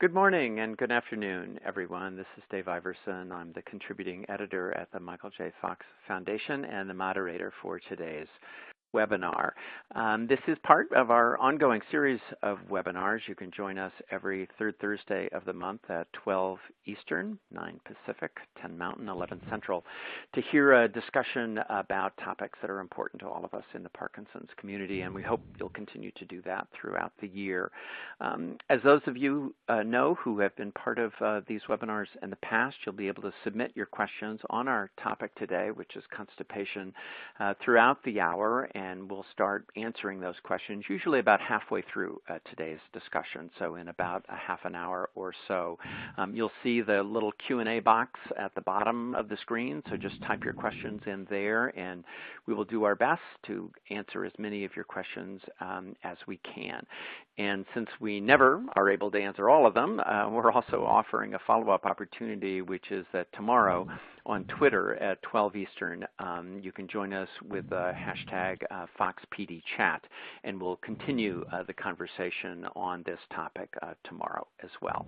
Good morning and good afternoon, everyone. This is Dave Iverson. I'm the contributing editor at the Michael J. Fox Foundation and the moderator for today's webinar. This is part of our ongoing series of webinars. You can join us every third Thursday of the month at 12 Eastern, 9 Pacific, 10 Mountain, 11 Central, to hear a discussion about topics that are important to all of us in the Parkinson's community, and we hope you'll continue to do that throughout the year. As those of you know who have been part of these webinars in the past, you'll be able to submit your questions on our topic today, which is constipation, throughout the hour, and we'll start answering those questions usually about halfway through today's discussion. So in about a half an hour or so, you'll see the little Q&A box at the bottom of the screen. So just type your questions in there, and we will do our best to answer as many of your questions as we can. And since we never are able to answer all of them, we're also offering a follow-up opportunity, which is that tomorrow on Twitter at 12 Eastern, you can join us with the hashtag FoxPDChat, and we'll continue the conversation on this topic tomorrow as well.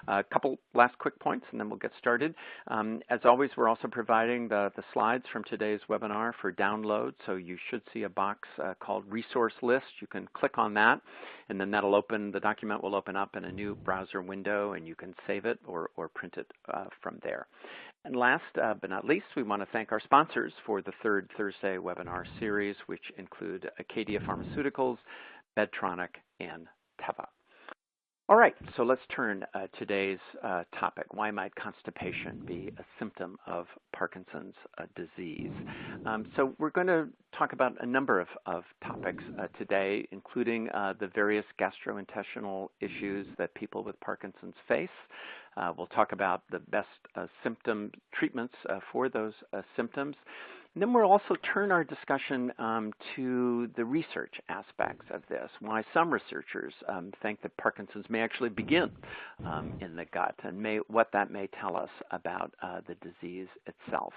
A couple last quick points, and then we'll get started. As always, we're also providing the slides from today's webinar for download, so you should see a box called Resource List. You can click on that, and then that'll open, the document will open up in a new browser window, and you can save it or print it from there. And last but not least, we want to thank our sponsors for the third Thursday webinar series, which include Acadia Pharmaceuticals, Medtronic, and Teva. All right, so let's turn today's topic. Why might constipation be a symptom of Parkinson's disease? So we're going to talk about a number of topics today, including the various gastrointestinal issues that people with Parkinson's face. We'll talk about the best symptom treatments for those symptoms. And then we'll also turn our discussion to the research aspects of this, why some researchers think that Parkinson's may actually begin in the gut, and what that may tell us about the disease itself.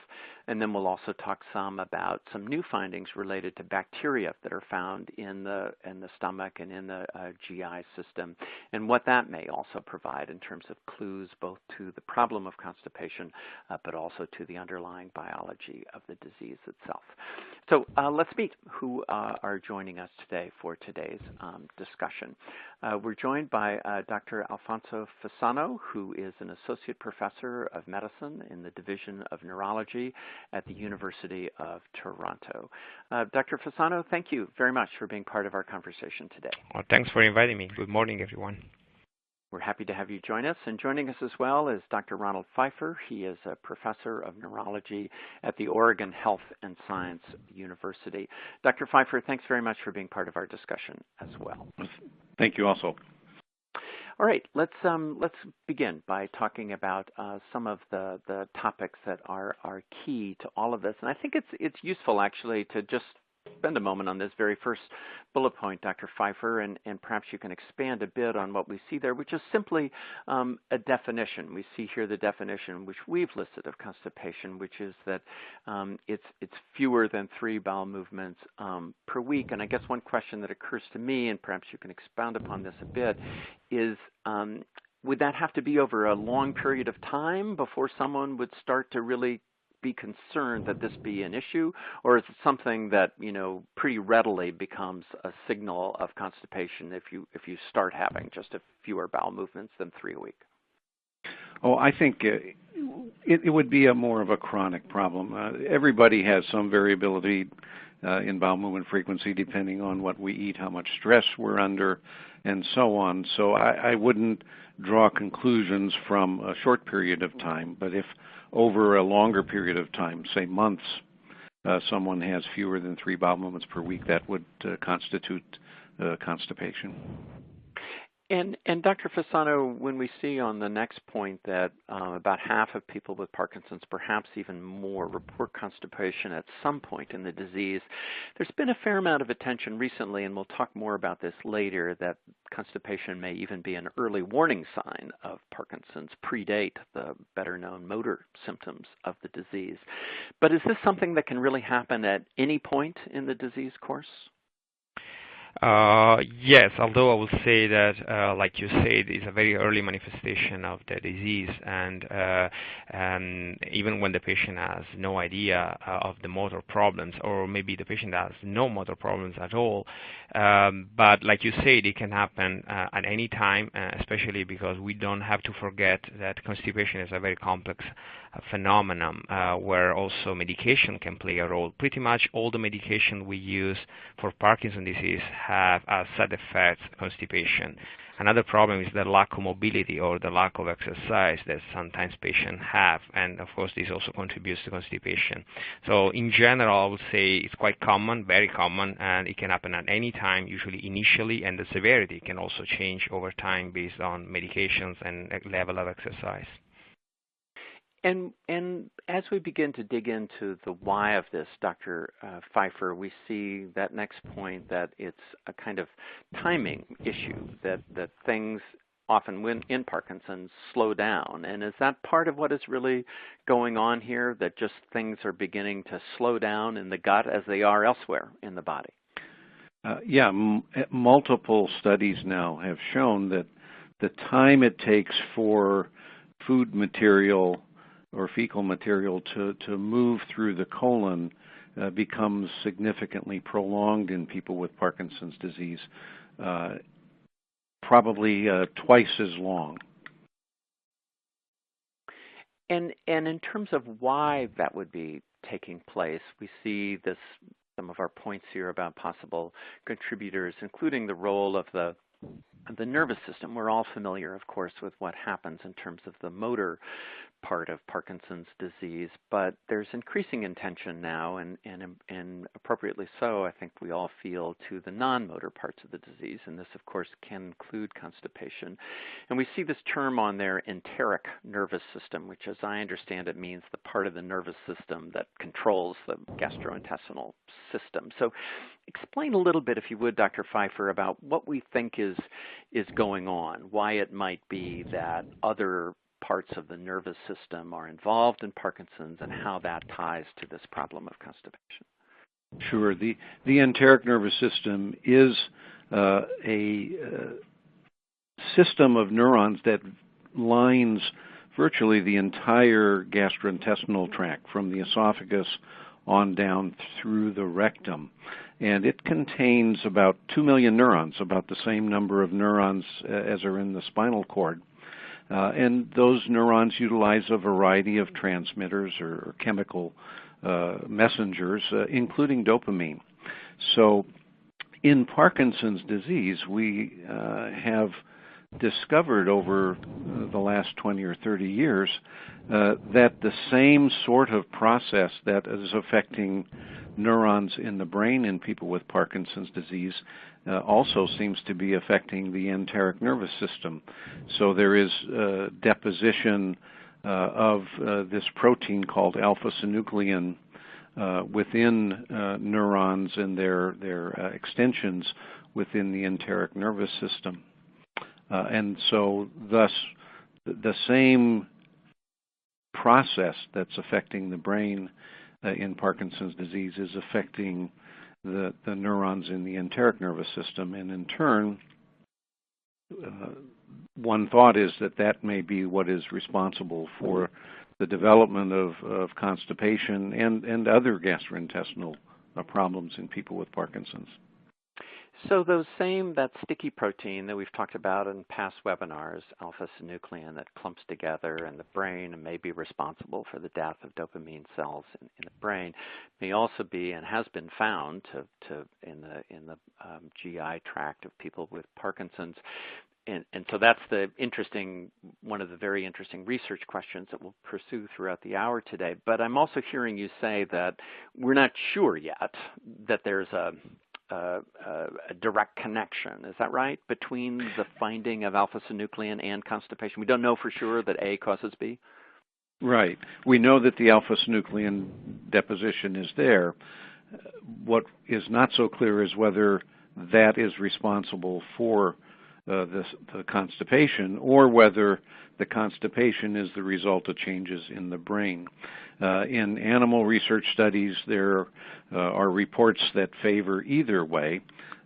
And then we'll also talk some about some new findings related to bacteria that are found in the stomach and in the GI system, and what that may also provide in terms of clues both to the problem of constipation, but also to the underlying biology of the disease itself. So let's meet who are joining us today for today's discussion. We're joined by Dr. Alfonso Fasano, who is an associate professor of medicine in the Division of Neurology at the University of Toronto. Dr. Fasano, thank you very much for being part of our conversation today. Well, thanks for inviting me. Good morning, everyone. We're happy to have you join us. And joining us as well is Dr. Ronald Pfeiffer. He is a professor of neurology at the Oregon Health and Science University. Dr. Pfeiffer, thanks very much for being part of our discussion as well. Thank you also. All right, let's begin by talking about some of the topics that are key to all of this. And I think it's useful actually to just spend a moment on this very first bullet point, Dr. Pfeiffer, and perhaps you can expand a bit on what we see there, which is simply a definition. We see here the definition which we've listed of constipation, which is that it's fewer than 3 bowel movements per week. And I guess one question that occurs to me, and perhaps you can expound upon this a bit, is would that have to be over a long period of time before someone would start to really be concerned that this be an issue, or is it something that pretty readily becomes a signal of constipation if you start having just a fewer bowel movements than 3 a week? Oh, I think it would be more of a chronic problem. Everybody has some variability in bowel movement frequency depending on what we eat, how much stress we're under, and so on. So I wouldn't draw conclusions from a short period of time, but if over a longer period of time, say months, someone has fewer than 3 bowel movements per week, that would constitute constipation. And Dr. Fasano, when we see on the next point that about half of people with Parkinson's, perhaps even more, report constipation at some point in the disease, there's been a fair amount of attention recently, and we'll talk more about this later, that constipation may even be an early warning sign of Parkinson's, predate the better-known motor symptoms of the disease. But is this something that can really happen at any point in the disease course? Yes, although I would say that, like you said, it's a very early manifestation of the disease, and even when the patient has no idea of the motor problems, or maybe the patient has no motor problems at all. But like you said, it can happen at any time, especially because we don't have to forget that constipation is a very complex phenomenon where also medication can play a role. Pretty much all the medication we use for Parkinson's disease have as side effects constipation. Another problem is the lack of mobility or the lack of exercise that sometimes patients have, and of course this also contributes to constipation. So in general, I would say it's quite common, very common, and it can happen at any time, usually initially, and the severity can also change over time based on medications and level of exercise. And as we begin to dig into the why of this, Dr. Pfeiffer, we see that next point that it's a kind of timing issue, that things often when in Parkinson's slow down. And is that part of what is really going on here, that just things are beginning to slow down in the gut as they are elsewhere in the body? Multiple studies now have shown that the time it takes for food material or fecal material to move through the colon becomes significantly prolonged in people with Parkinson's disease, probably twice as long. And in terms of why that would be taking place, we see some of our points here about possible contributors, including the role of the nervous system. We're all familiar, of course, with what happens in terms of the motor part of Parkinson's disease, but there's increasing attention now, and appropriately so, I think we all feel, to the non-motor parts of the disease, and this, of course, can include constipation. And we see this term on there, enteric nervous system, which, as I understand it, means the part of the nervous system that controls the gastrointestinal system. So explain a little bit, if you would, Dr. Pfeiffer, about what we think is going on, why it might be that other parts of the nervous system are involved in Parkinson's, and how that ties to this problem of constipation. Sure. The enteric nervous system is a system of neurons that lines virtually the entire gastrointestinal tract from the esophagus on down through the rectum. And it contains about 2 million neurons, about the same number of neurons as are in the spinal cord. And those neurons utilize a variety of transmitters or chemical messengers, including dopamine. So in Parkinson's disease, we have discovered over the last 20 or 30 years that the same sort of process that is affecting neurons in the brain in people with Parkinson's disease also seems to be affecting the enteric nervous system. So there is deposition of this protein called alpha-synuclein within neurons and their extensions within the enteric nervous system. And so thus the same process that's affecting the brain in Parkinson's disease is affecting the neurons in the enteric nervous system, and in turn, one thought is that may be what is responsible for the development of constipation and other gastrointestinal problems in people with Parkinson's. So that sticky protein that we've talked about in past webinars, alpha-synuclein, that clumps together in the brain and may be responsible for the death of dopamine cells in the brain, may also be and has been found in the GI tract of people with Parkinson's. And so that's one of the very interesting research questions that we'll pursue throughout the hour today. But I'm also hearing you say that we're not sure yet that there's a direct connection, is that right, between the finding of alpha-synuclein and constipation? We don't know for sure that A causes B? Right. We know that the alpha-synuclein deposition is there. What is not so clear is whether that is responsible for the constipation, or whether the constipation is the result of changes in the brain. In animal research studies, there are reports that favor either way.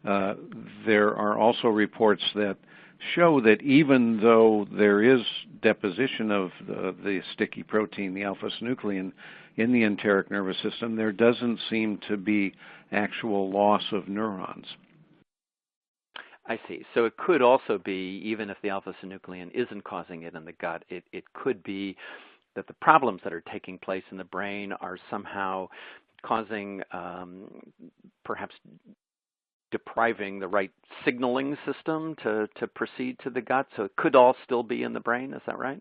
There are also reports that show that even though there is deposition of the sticky protein, the alpha-synuclein, in the enteric nervous system, there doesn't seem to be actual loss of neurons. I see. So it could also be, even if the alpha-synuclein isn't causing it in the gut, it could be that the problems that are taking place in the brain are somehow causing perhaps depriving the right signaling system to proceed to the gut. So it could all still be in the brain. Is that right?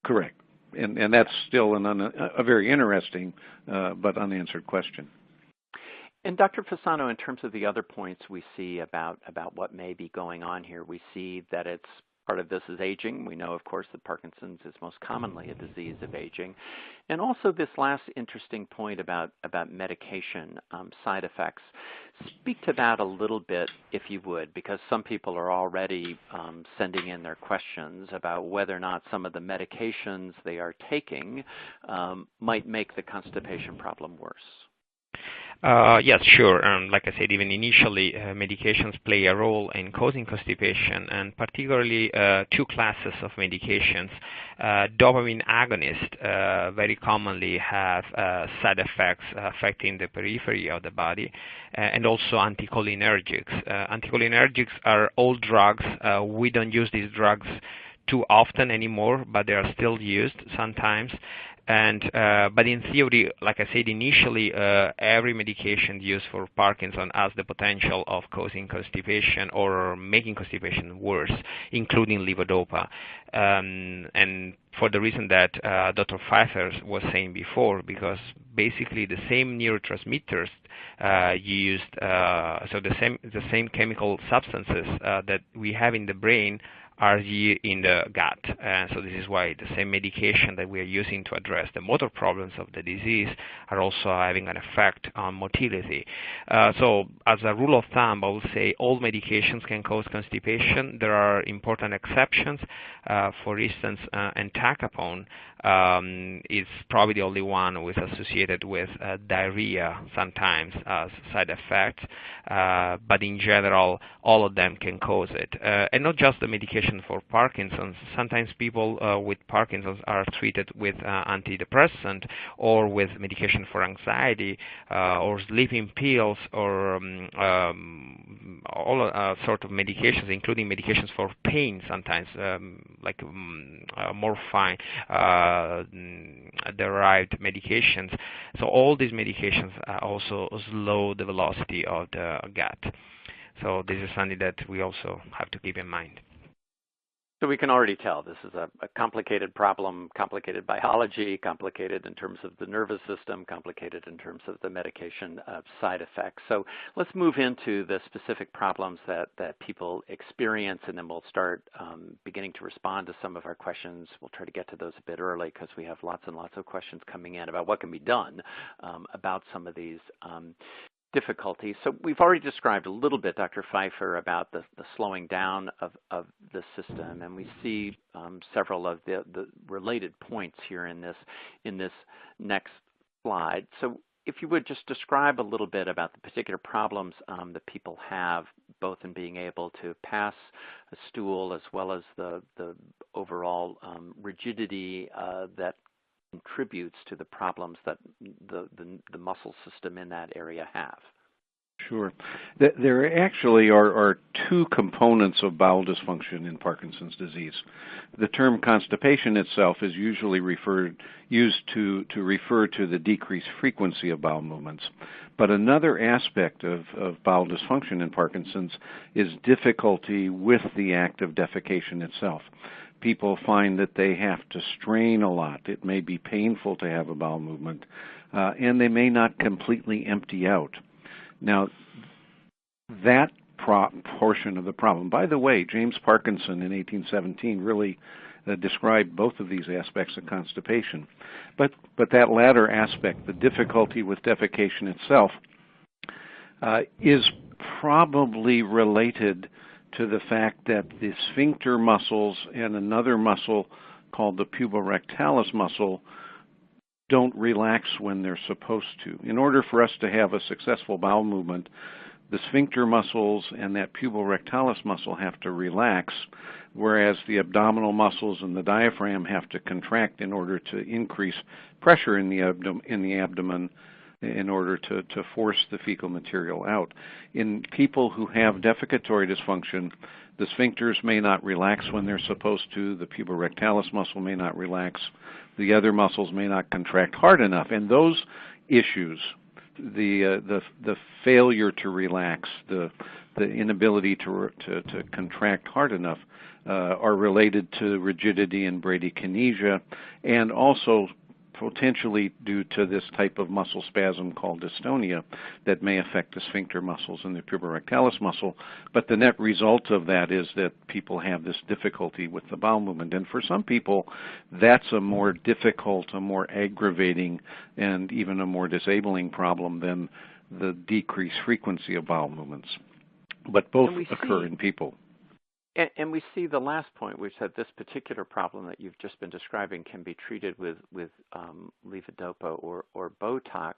Correct. And that's still a very interesting but unanswered question. And Dr. Fasano, in terms of the other points we see about what may be going on here, we see that it's part of this is aging. We know, of course, that Parkinson's is most commonly a disease of aging. And also this last interesting point about medication side effects. Speak to that a little bit, if you would, because some people are already sending in their questions about whether or not some of the medications they are taking might make the constipation problem worse. Yes, sure. Like I said, even initially, medications play a role in causing constipation, and particularly two classes of medications. Dopamine agonists very commonly have side effects affecting the periphery of the body, and also anticholinergics. Anticholinergics are old drugs. We don't use these drugs too often anymore, but they are still used sometimes. But in theory, like I said initially, every medication used for Parkinson has the potential of causing constipation or making constipation worse, including levodopa. And for the reason that Dr. Pfeiffer was saying before, because basically the same neurotransmitters used, so the same chemical substances that we have in the brain are in the gut. So this is why the same medication that we are using to address the motor problems of the disease are also having an effect on motility. So as a rule of thumb, I would say all medications can cause constipation. There are important exceptions. For instance, entacapone is probably the only one with associated with diarrhea sometimes as side effects, but in general, all of them can cause it. And not just the medication for Parkinson's. Sometimes people with Parkinson's are treated with antidepressant or with medication for anxiety or sleeping pills or all sort of medications, including medications for pain sometimes, like morphine derived medications. So all these medications also slow the velocity of the gut. So this is something that we also have to keep in mind. So we can already tell this is a complicated problem, complicated biology, complicated in terms of the nervous system, complicated in terms of the medication side effects. So let's move into the specific problems that people experience, and then we'll start beginning to respond to some of our questions. We'll try to get to those a bit early because we have lots and lots of questions coming in about what can be done about some of these difficulties. So we've already described a little bit, Dr. Pfeiffer, about the slowing down of the system, and we see several of the related points here in this next slide. So if you would just describe a little bit about the particular problems that people have, both in being able to pass a stool as well as the overall rigidity that contributes to the problems that the muscle system in that area have. Sure. There actually are two components of bowel dysfunction in Parkinson's disease. The term constipation itself is usually used to refer to the decreased frequency of bowel movements. But another aspect of bowel dysfunction in Parkinson's is difficulty with the act of defecation itself. People find that they have to strain a lot. It may be painful to have a bowel movement, and they may not completely empty out. Now, that portion of the problem, by the way, James Parkinson in 1817 really described both of these aspects of constipation. But that latter aspect, the difficulty with defecation itself, is probably related to the fact that the sphincter muscles and another muscle called the puborectalis muscle don't relax when they're supposed to. In order for us to have a successful bowel movement, the sphincter muscles and that puborectalis muscle have to relax, whereas the abdominal muscles and the diaphragm have to contract in order to increase pressure in the abdomen in order to force the fecal material out. In people who have defecatory dysfunction, the sphincters may not relax when they're supposed to, the puborectalis muscle may not relax, the other muscles may not contract hard enough, and those issues, the failure to relax, the inability to contract hard enough, are related to rigidity and bradykinesia, and also potentially due to this type of muscle spasm called dystonia that may affect the sphincter muscles and the puborectalis muscle. But the net result of that is that people have this difficulty with the bowel movement. And for some people, that's a more difficult, a more aggravating, and even a more disabling problem than the decreased frequency of bowel movements. But both occur in people. And we see the last point, which that this particular problem that you've just been describing can be treated with levodopa or Botox.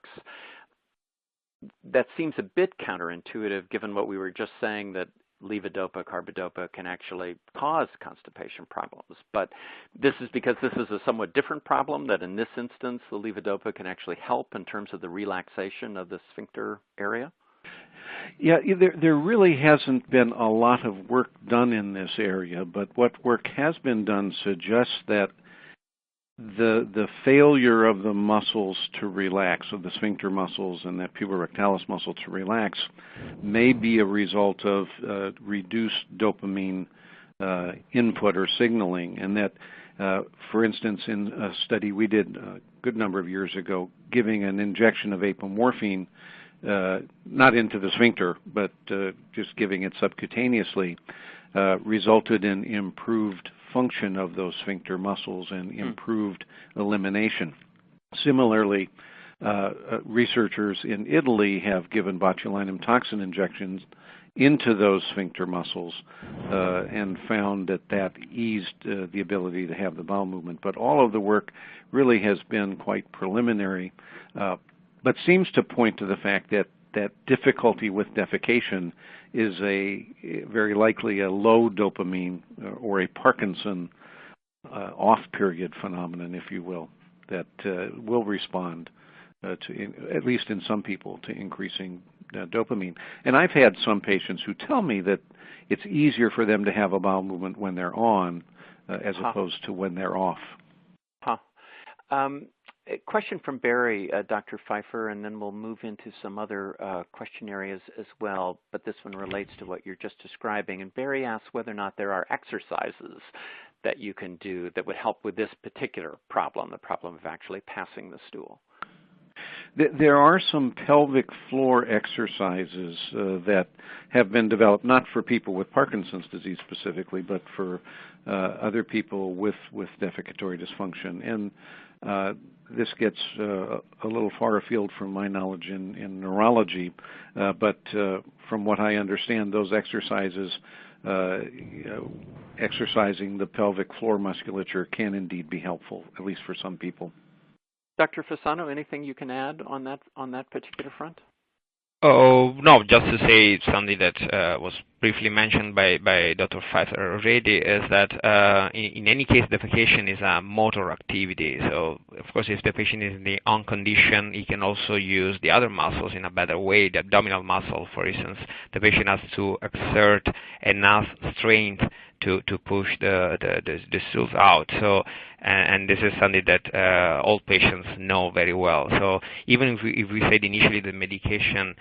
That seems a bit counterintuitive, given what we were just saying, that levodopa, carbidopa can actually cause constipation problems. But this is because this is a somewhat different problem, that in this instance, the levodopa can actually help in terms of the relaxation of the sphincter area? Yeah, there really hasn't been a lot of work done in this area, but what work has been done suggests that the failure of the muscles to relax, of the sphincter muscles and that puborectalis muscle to relax, may be a result of reduced dopamine input or signaling, and that, for instance, in a study we did a good number of years ago, giving an injection of apomorphine, not into the sphincter, but just giving it subcutaneously, resulted in improved function of those sphincter muscles and improved elimination. Similarly, researchers in Italy have given botulinum toxin injections into those sphincter muscles and found that eased the ability to have the bowel movement. But all of the work really has been quite preliminary, but seems to point to the fact that difficulty with defecation is very likely a low dopamine or a Parkinson off-period phenomenon, if you will, that will respond to, at least in some people, to increasing dopamine. And I've had some patients who tell me that it's easier for them to have a bowel movement when they're on as opposed to when they're off. A question from Barry, Dr. Pfeiffer, and then we'll move into some other question areas as well, but this one relates to what you're just describing. And Barry asks whether or not there are exercises that you can do that would help with this particular problem, the problem of actually passing the stool. There are some pelvic floor exercises that have been developed, not for people with Parkinson's disease specifically, but for other people with defecatory dysfunction. And this gets a little far afield from my knowledge in neurology, but from what I understand, those exercises, exercising the pelvic floor musculature can indeed be helpful, at least for some people. Dr. Fasano, anything you can add on that particular front? Oh, no, just to say something that was briefly mentioned by Dr. Pfeiffer already, is that in any case, defecation is a motor activity. So, of course, if the patient is in the on condition, he can also use the other muscles in a better way. The abdominal muscle, for instance, the patient has to exert enough strength to push the stools out. So, and this is something that all patients know very well. So even if we said initially the medication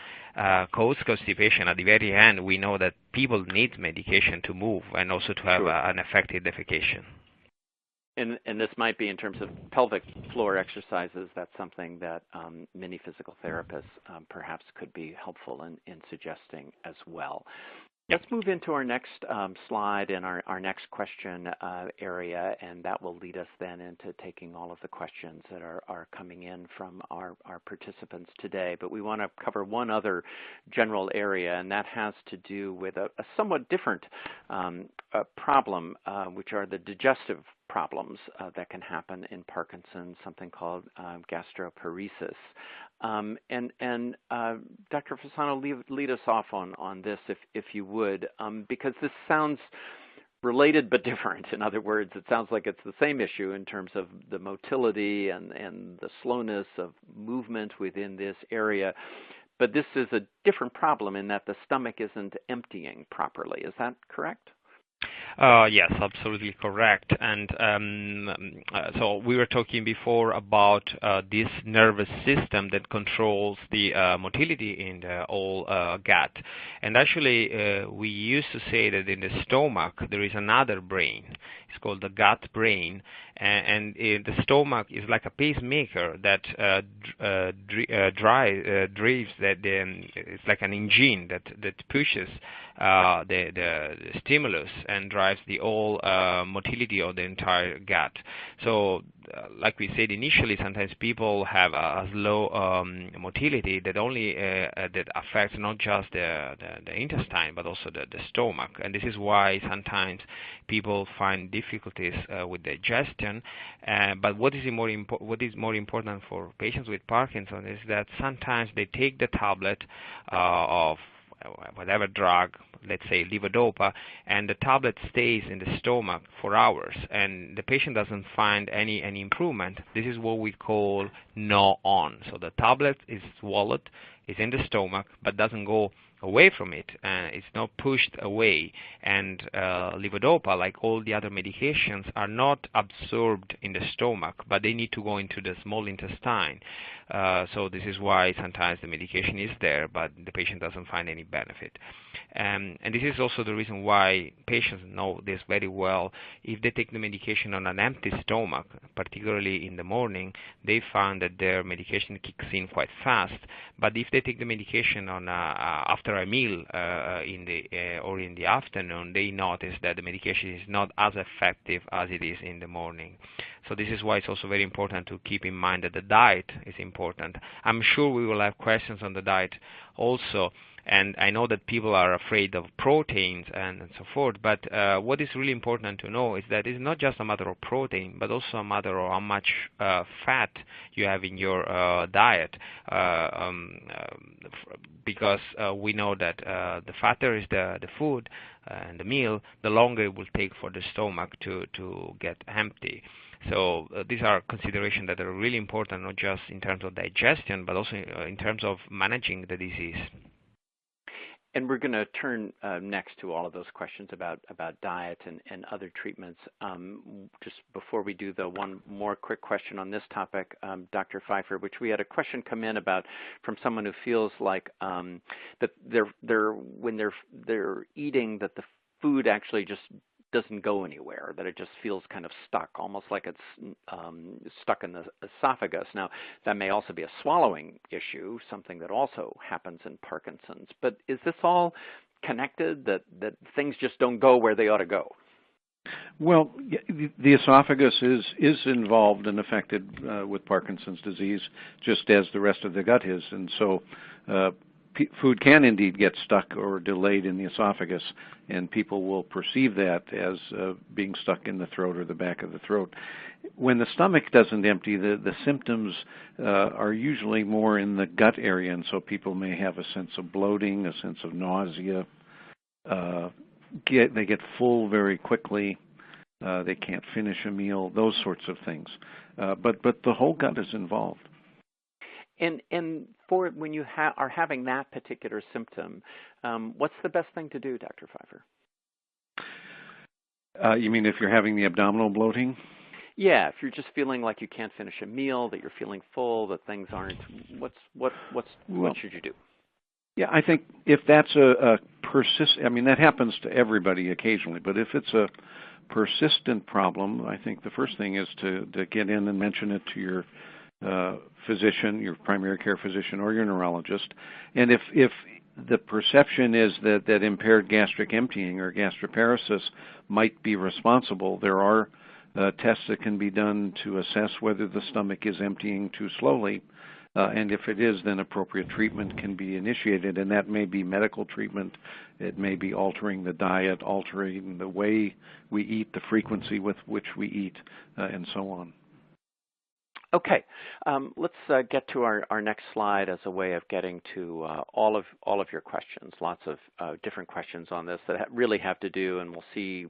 causes constipation, at the very end we know that people need medication to move and also to have an effective defecation. And this might be in terms of pelvic floor exercises. That's something that many physical therapists perhaps could be helpful in suggesting as well. Let's move into our next slide and our next question area, and that will lead us then into taking all of the questions that are coming in from our participants today. But we want to cover one other general area, and that has to do with a somewhat different problem, which are the digestive problems that can happen in Parkinson's, something called gastroparesis. And Dr. Fasano, lead us off on this, if you would, because this sounds related but different. In other words, it sounds like it's the same issue in terms of the motility and the slowness of movement within this area. But this is a different problem in that the stomach isn't emptying properly. Is that correct? Yes, absolutely correct. And so we were talking before about this nervous system that controls the motility in the whole gut. And actually, we used to say that in the stomach there is another brain. It's called the gut brain. And the stomach is like a pacemaker that drives that. It's like an engine that pushes the stimulus and drives the whole motility of the entire gut. So, like we said initially, sometimes people have a slow motility that only that affects not just the intestine but also the stomach, and this is why sometimes people find difficulties with digestion. But what is more important for patients with Parkinson is that sometimes they take the tablet of whatever drug, let's say levodopa, and the tablet stays in the stomach for hours, and the patient doesn't find any improvement. This is what we call no-on. So the tablet is swallowed, is in the stomach, but doesn't go away from it. It's not pushed away. And levodopa, like all the other medications, are not absorbed in the stomach, but they need to go into the small intestine. So this is why sometimes the medication is there, but the patient doesn't find any benefit. And this is also the reason why patients know this very well. If they take the medication on an empty stomach, particularly in the morning, they find that their medication kicks in quite fast. But if they take the medication on after a meal or in the afternoon, they notice that the medication is not as effective as it is in the morning. So this is why it's also very important to keep in mind that the diet is important. I'm sure we will have questions on the diet also. And I know that people are afraid of proteins and so forth, but what is really important to know is that it's not just a matter of protein, but also a matter of how much fat you have in your diet, because we know that the fatter is the food and the meal, the longer it will take for the stomach to get empty. So these are considerations that are really important, not just in terms of digestion, but also in terms of managing the disease. And we're going to turn next to all of those questions about diet and other treatments. Just before we do, though, one more quick question on this topic, Dr. Pfeiffer, which we had a question come in about from someone who feels like that when they're eating, that the food actually just doesn't go anywhere, that it just feels kind of stuck, almost like it's stuck in the esophagus. Now, that may also be a swallowing issue, something that also happens in Parkinson's. But is this all connected, that things just don't go where they ought to go? Well, the esophagus is involved and affected with Parkinson's disease, just as the rest of the gut is. And so food can indeed get stuck or delayed in the esophagus, and people will perceive that as being stuck in the throat or the back of the throat. When the stomach doesn't empty, the symptoms are usually more in the gut area, and so people may have a sense of bloating, a sense of nausea. They get full very quickly. They can't finish a meal, those sorts of things. But the whole gut is involved. And for when you are having that particular symptom, what's the best thing to do, Dr. Pfeiffer? You mean if you're having the abdominal bloating? Yeah, if you're just feeling like you can't finish a meal, that you're feeling full, that things aren't, what should you do? Yeah, I think if that's a that happens to everybody occasionally, but if it's a persistent problem, I think the first thing is to get in and mention it to your physician, your primary care physician, or your neurologist. And if the perception is that impaired gastric emptying or gastroparesis might be responsible, there are tests that can be done to assess whether the stomach is emptying too slowly. And if it is, then appropriate treatment can be initiated, and that may be medical treatment. It may be altering the diet, altering the way we eat, the frequency with which we eat, and so on. Okay, let's get to our next slide as a way of getting to all of your questions. Lots of different questions on this that really have to do, and we'll see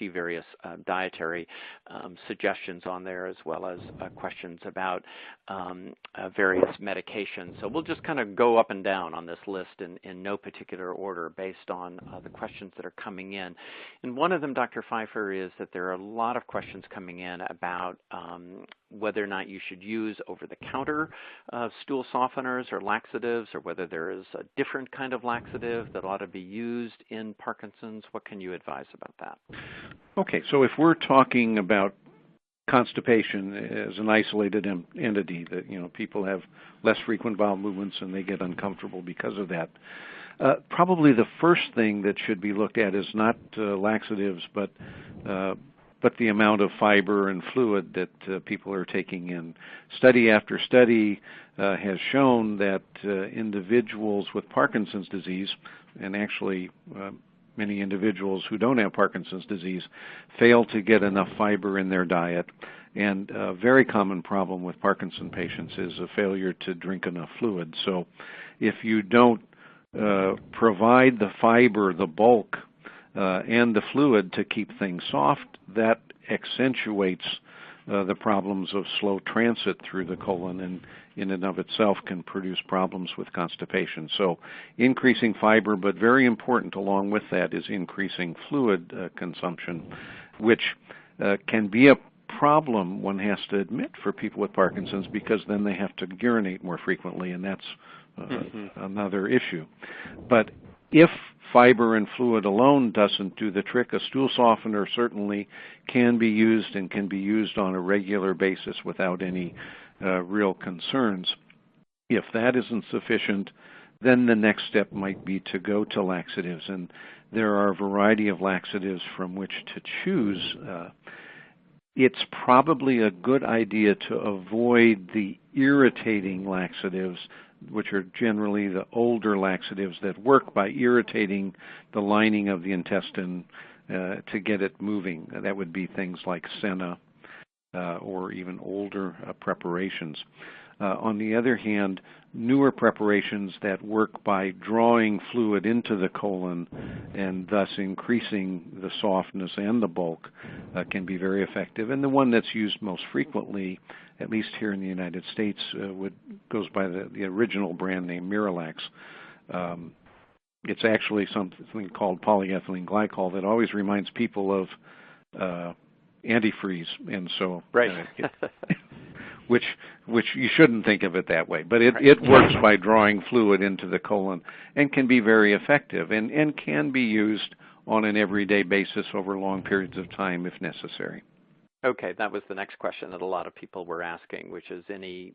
various dietary suggestions on there, as well as questions about various medications. So we'll just kind of go up and down on this list in no particular order based on the questions that are coming in. And one of them, Dr. Pfeiffer, is that there are a lot of questions coming in about whether or not you should use over-the-counter stool softeners or laxatives, or whether there is a different kind of laxative that ought to be used in Parkinson's. What can you advise about that? Okay, so if we're talking about constipation as an isolated entity, that people have less frequent bowel movements and they get uncomfortable because of that, probably the first thing that should be looked at is not laxatives, but the amount of fiber and fluid that people are taking in. Study after study has shown that individuals with Parkinson's disease, and actually many individuals who don't have Parkinson's disease, fail to get enough fiber in their diet. And a very common problem with Parkinson patients is a failure to drink enough fluid. So if you don't provide the fiber, the bulk, and the fluid to keep things soft, that accentuates the problems of slow transit through the colon, and in and of itself can produce problems with constipation. So increasing fiber, but very important along with that is increasing fluid consumption, which can be a problem, one has to admit, for people with Parkinson's, because then they have to urinate more frequently, and that's another issue. But if fiber and fluid alone doesn't do the trick, a stool softener certainly can be used, and can be used on a regular basis without any real concerns. If that isn't sufficient, then the next step might be to go to laxatives, and there are a variety of laxatives from which to choose. It's probably a good idea to avoid the irritating laxatives, which are generally the older laxatives that work by irritating the lining of the intestine to get it moving. That would be things like senna or even older preparations. On the other hand, newer preparations that work by drawing fluid into the colon and thus increasing the softness and the bulk can be very effective. And the one that's used most frequently, at least here in the United States, goes by the original brand name Miralax. It's actually something called polyethylene glycol that always reminds people of antifreeze, and so right. which you shouldn't think of it that way, but it works by drawing fluid into the colon and can be very effective, and can be used on an everyday basis over long periods of time if necessary. Okay, that was the next question that a lot of people were asking, which is any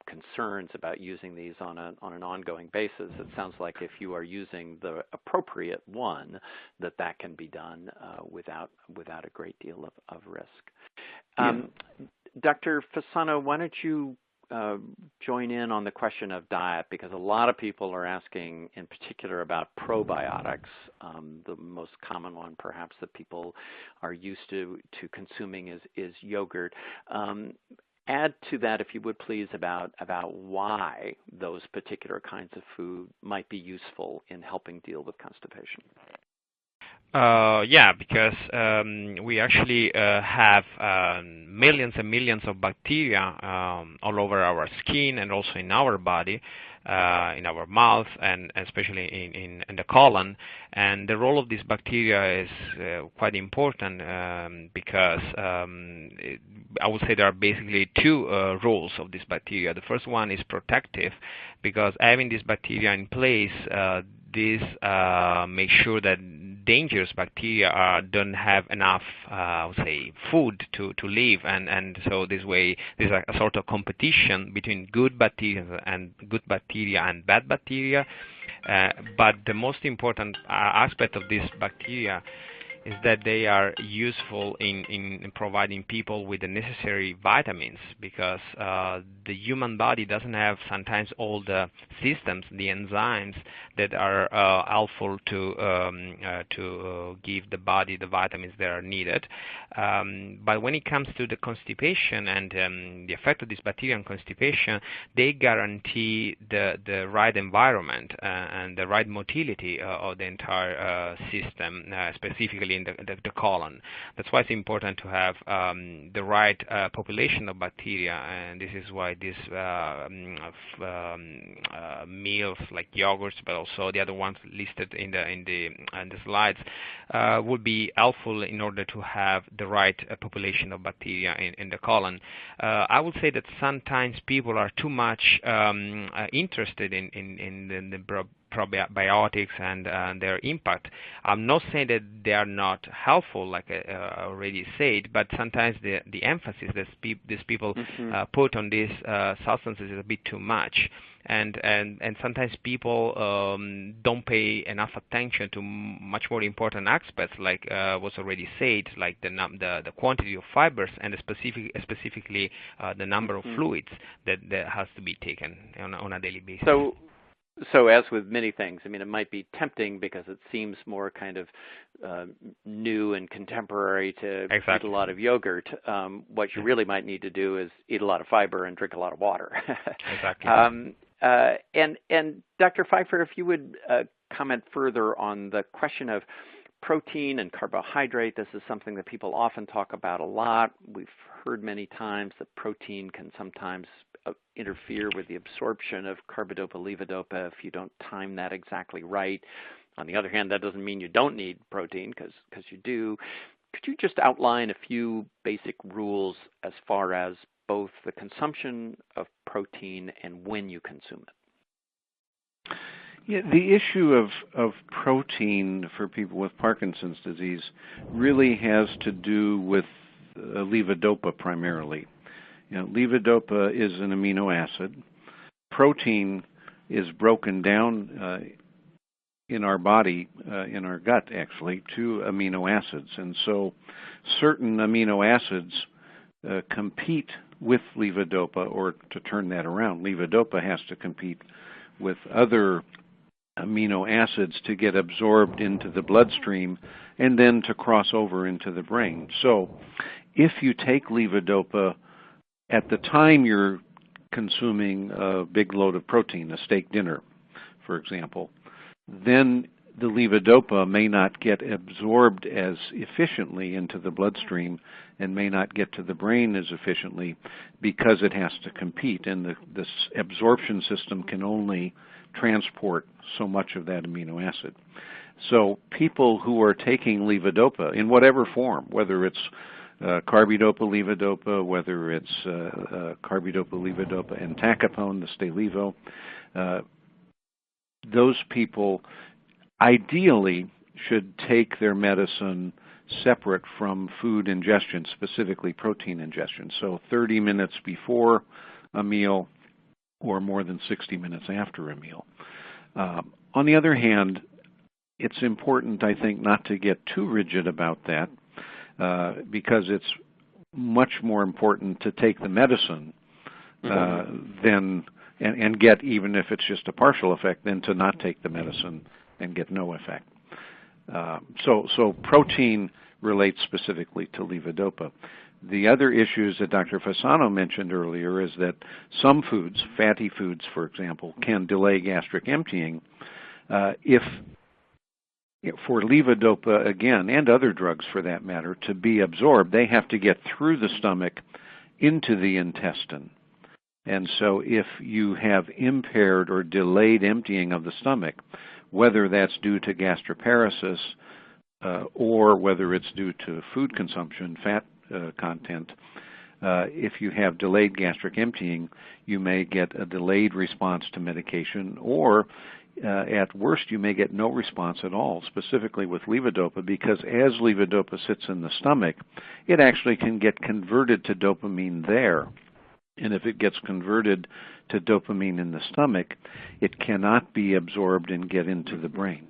concerns about using these on an ongoing basis. It sounds like if you are using the appropriate one, that can be done without a great deal of risk. Dr. Fasano, why don't you join in on the question of diet, because a lot of people are asking in particular about probiotics. The most common one perhaps that people are used to consuming is yogurt. Add to that, if you would please, about why those particular kinds of food might be useful in helping deal with constipation. Yeah, because we actually have millions and millions of bacteria all over our skin and also in our body, in our mouth, and especially in the colon. And the role of these bacteria is quite important because I would say there are basically two roles of this bacteria. The first one is protective, because having this bacteria in place, this makes sure that dangerous bacteria don't have enough, I would say, food to live, and so this way there's a sort of competition between good bacteria and bad bacteria. But the most important aspect of this bacteria is that they are useful in providing people with the necessary vitamins, because the human body doesn't have sometimes all the systems, the enzymes that are helpful to give the body the vitamins that are needed. But when it comes to the constipation and the effect of this bacteria on constipation, they guarantee the right environment and the right motility of the entire system, specifically in the colon. That's why it's important to have the right population of bacteria, and this is why these meals like yogurts, but also the other ones listed in the slides, would be helpful in order to have the right population of bacteria in the colon. I would say that sometimes people are too much interested in the probiotics and their impact. I'm not saying that they are not helpful, like I already said, but sometimes the emphasis that these people put on these substances is a bit too much. And sometimes people don't pay enough attention to much more important aspects, like was already said, like the quantity of fibers and specifically the number of fluids that has to be taken on a daily basis. So as with many things, I mean, it might be tempting because it seems more kind of new and contemporary to eat a lot of yogurt. What you really might need to do is eat a lot of fiber and drink a lot of water. Exactly. And Dr. Pfeiffer, if you would comment further on the question of protein and carbohydrate. This is something that people often talk about a lot. We've heard many times that protein can sometimes interfere with the absorption of carbidopa, levodopa if you don't time that exactly right. On the other hand, that doesn't mean you don't need protein, because you do. Could you just outline a few basic rules as far as both the consumption of protein and when you consume it? Yeah, the issue of protein for people with Parkinson's disease really has to do with levodopa primarily. Levodopa is an amino acid. Protein is broken down in our body, in our gut actually, to amino acids. And so certain amino acids compete with levodopa, or to turn that around, levodopa has to compete with other amino acids to get absorbed into the bloodstream and then to cross over into the brain. So if you take levodopa at the time you're consuming a big load of protein, a steak dinner, for example, then the levodopa may not get absorbed as efficiently into the bloodstream and may not get to the brain as efficiently because it has to compete, and this absorption system can only transport so much of that amino acid. So people who are taking levodopa in whatever form, whether it's carbidopa levodopa, whether it's carbidopa levodopa and entacapone, the Stalevo, those people ideally should take their medicine separate from food ingestion, specifically protein ingestion. So 30 minutes before a meal or more than 60 minutes after a meal. On the other hand, it's important, I think, not to get too rigid about that because it's much more important to take the medicine than and get, even if it's just a partial effect, than to not take the medicine and get no effect. So protein relates specifically to levodopa. The other issues that Dr. Fasano mentioned earlier is that some foods, fatty foods, for example, can delay gastric emptying if for levodopa, again, and other drugs for that matter, to be absorbed, they have to get through the stomach into the intestine. And so if you have impaired or delayed emptying of the stomach, whether that's due to gastroparesis or whether it's due to food consumption, fat content, if you have delayed gastric emptying, you may get a delayed response to medication, or at worst, you may get no response at all, specifically with levodopa, because as levodopa sits in the stomach, it actually can get converted to dopamine there. And if it gets converted to dopamine in the stomach, it cannot be absorbed and get into the brain.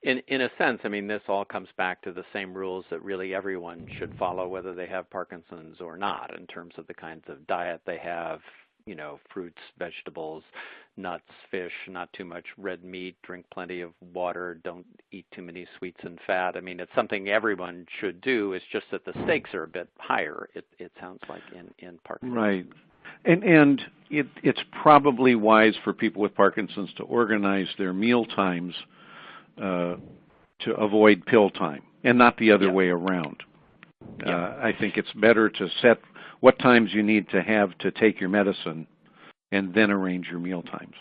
In a sense, I mean, this all comes back to the same rules that really everyone should follow, whether they have Parkinson's or not, in terms of the kinds of diet they have, fruits, vegetables, nuts, fish, not too much red meat, drink plenty of water, don't eat too many sweets and fat. I mean, it's something everyone should do. It's just that the stakes are a bit higher, it sounds like, in Parkinson's. Right. And it's probably wise for people with Parkinson's to organize their meal times to avoid pill time, and not the other way around. I think it's better to set what times you need to have to take your medicine and then arrange your meal times.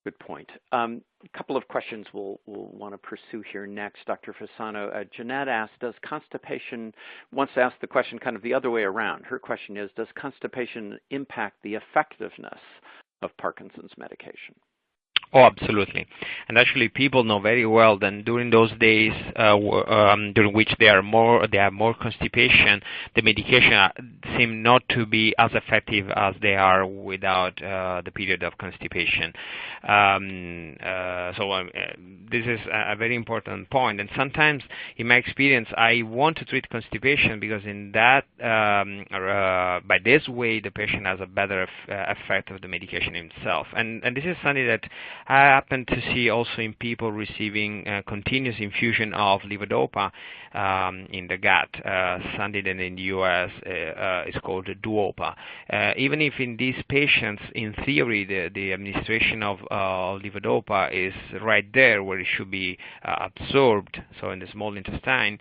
Good point. A couple of questions we'll want to pursue here next, Dr. Fasano. Jeanette asked, wants to ask the question kind of the other way around. Her question is, does constipation impact the effectiveness of Parkinson's medication? Oh, absolutely. And actually, people know very well that during those days during which they have more constipation, the medication seem not to be as effective as they are without the period of constipation. This is a very important point. And sometimes, in my experience, I want to treat constipation because in that, by this way, the patient has a better effect of the medication itself. And this is something that I happen to see also in people receiving continuous infusion of levodopa in the gut, something that in the U.S. is called Duopa. Even if in these patients, in theory, the administration of levodopa is right there where it should be absorbed, so in the small intestine,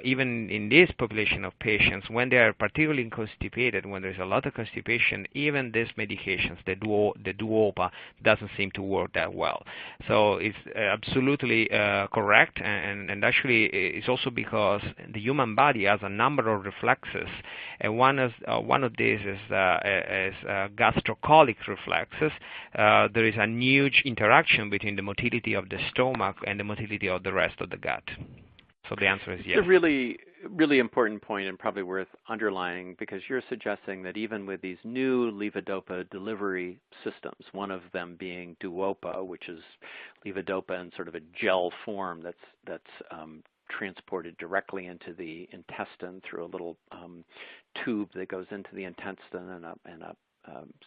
even in this population of patients, when they are particularly constipated, when there's a lot of constipation, even these medications, the Duopa, doesn't seem to work that well. So it's absolutely correct, and actually it's also because the human body has a number of reflexes, and one of these is gastrocolic reflexes. There is a huge interaction between the motility of the stomach and the motility of the rest of the gut. So the answer is yes. It's a really important point, and probably worth underlining, because you're suggesting that even with these new levodopa delivery systems, one of them being Duopa, which is levodopa in sort of a gel form that's transported directly into the intestine through a little tube that goes into the intestine and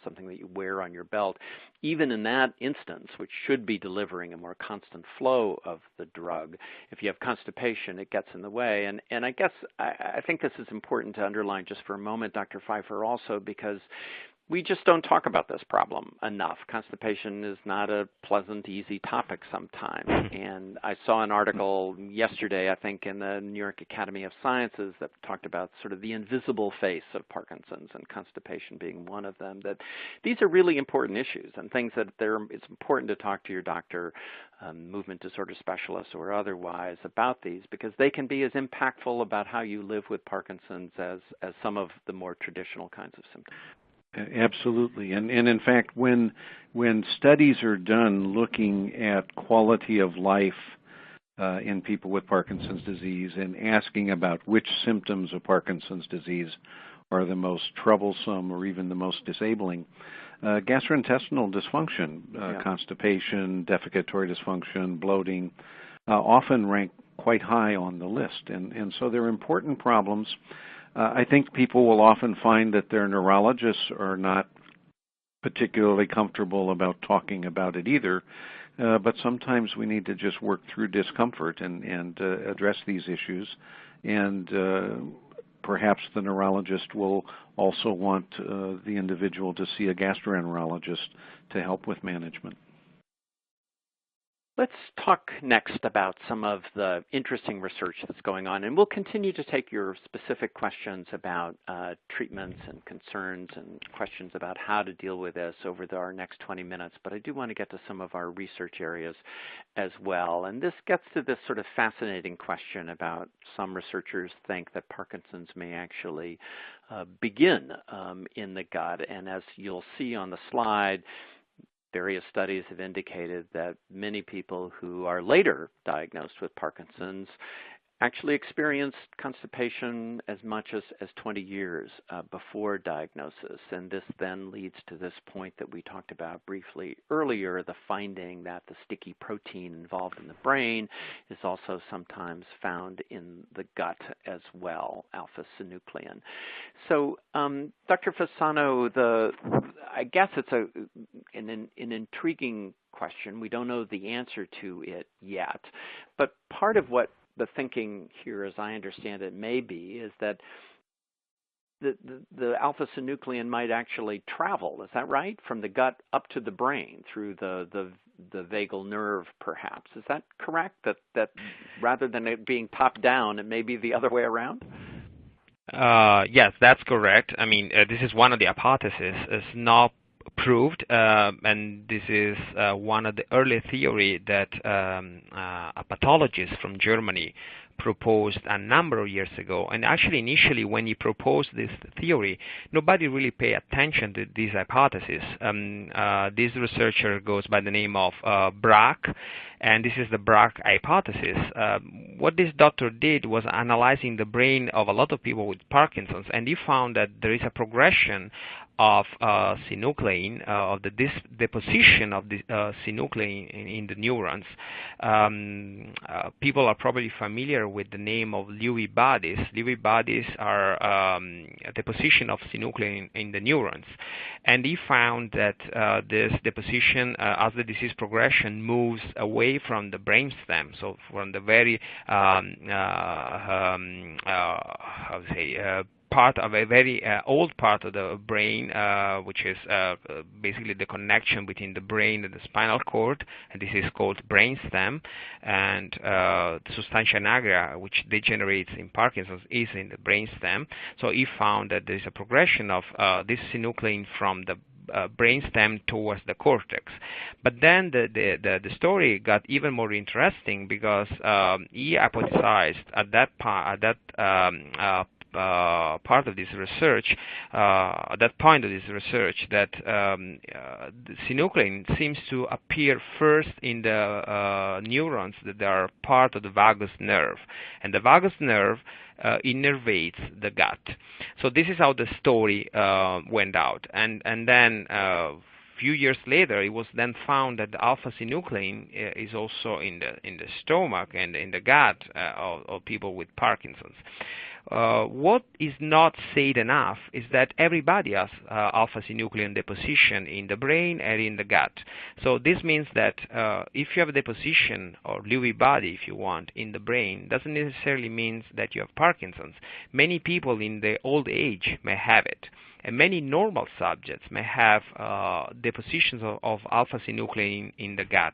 something that you wear on your belt. Even in that instance, which should be delivering a more constant flow of the drug, if you have constipation, it gets in the way. And I guess I think this is important to underline just for a moment, Dr. Pfeiffer, also because we just don't talk about this problem enough. Constipation is not a pleasant, easy topic sometimes. And I saw an article yesterday, I think, in the New York Academy of Sciences that talked about sort of the invisible face of Parkinson's, and constipation being one of them. That these are really important issues and things that it's important to talk to your doctor, movement disorder specialist or otherwise, about these, because they can be as impactful about how you live with Parkinson's as some of the more traditional kinds of symptoms. Absolutely. And in fact, when studies are done looking at quality of life in people with Parkinson's disease and asking about which symptoms of Parkinson's disease are the most troublesome or even the most disabling, gastrointestinal dysfunction, constipation, defecatory dysfunction, bloating, often rank quite high on the list. And so they're important problems. I think people will often find that their neurologists are not particularly comfortable about talking about it either, but sometimes we need to just work through discomfort and address these issues, and perhaps the neurologist will also want the individual to see a gastroenterologist to help with management. Let's talk next about some of the interesting research that's going on, and we'll continue to take your specific questions about treatments and concerns and questions about how to deal with this over our next 20 minutes, but I do want to get to some of our research areas as well. And this gets to this sort of fascinating question about some researchers think that Parkinson's may actually begin in the gut, and as you'll see on the slide, various studies have indicated that many people who are later diagnosed with Parkinson's actually experienced constipation as much as 20 years before diagnosis. And this then leads to this point that we talked about briefly earlier, the finding that the sticky protein involved in the brain is also sometimes found in the gut as well, alpha-synuclein. So, Dr. Fasano, I guess it's an intriguing question. We don't know the answer to it yet, but part of what the thinking here, as I understand it, may be is that the alpha-synuclein might actually travel. Is that right? From the gut up to the brain through the vagal nerve, perhaps. Is that correct? That rather than it being top down, it may be the other way around? Yes, that's correct. I mean, this is one of the hypotheses. It's not proved, and this is one of the early theory that a pathologist from Germany proposed a number of years ago. And actually, initially, when he proposed this theory, nobody really paid attention to this hypothesis. This researcher goes by the name of Brack, and this is the Brack hypothesis. What this doctor did was analyzing the brain of a lot of people with Parkinson's, and he found that there is a progression of synuclein, of the deposition of the synuclein in the neurons. People are probably familiar with the name of Lewy bodies. Lewy bodies are a deposition of synuclein in the neurons. And he found that this deposition, as the disease progression moves away from the brainstem, so from the very, part of a very old part of the brain, which is basically the connection between the brain and the spinal cord, and this is called brainstem, and the substantia nigra, which degenerates in Parkinson's, is in the brainstem. So he found that there is a progression of this synuclein from the brainstem towards the cortex. But then the story got even more interesting because he hypothesized at that part of this research, at that point of this research, that the synuclein seems to appear first in the neurons that are part of the vagus nerve, and the vagus nerve innervates the gut. So this is how the story went out, and then few years later, it was then found that the alpha-synuclein is also in the stomach and in the gut of people with Parkinson's. What is not said enough is that everybody has alpha-synuclein deposition in the brain and in the gut. So this means that if you have a deposition, or Lewy body if you want, in the brain, doesn't necessarily mean that you have Parkinson's. Many people in the old age may have it. And many normal subjects may have depositions of alpha-synuclein in the gut.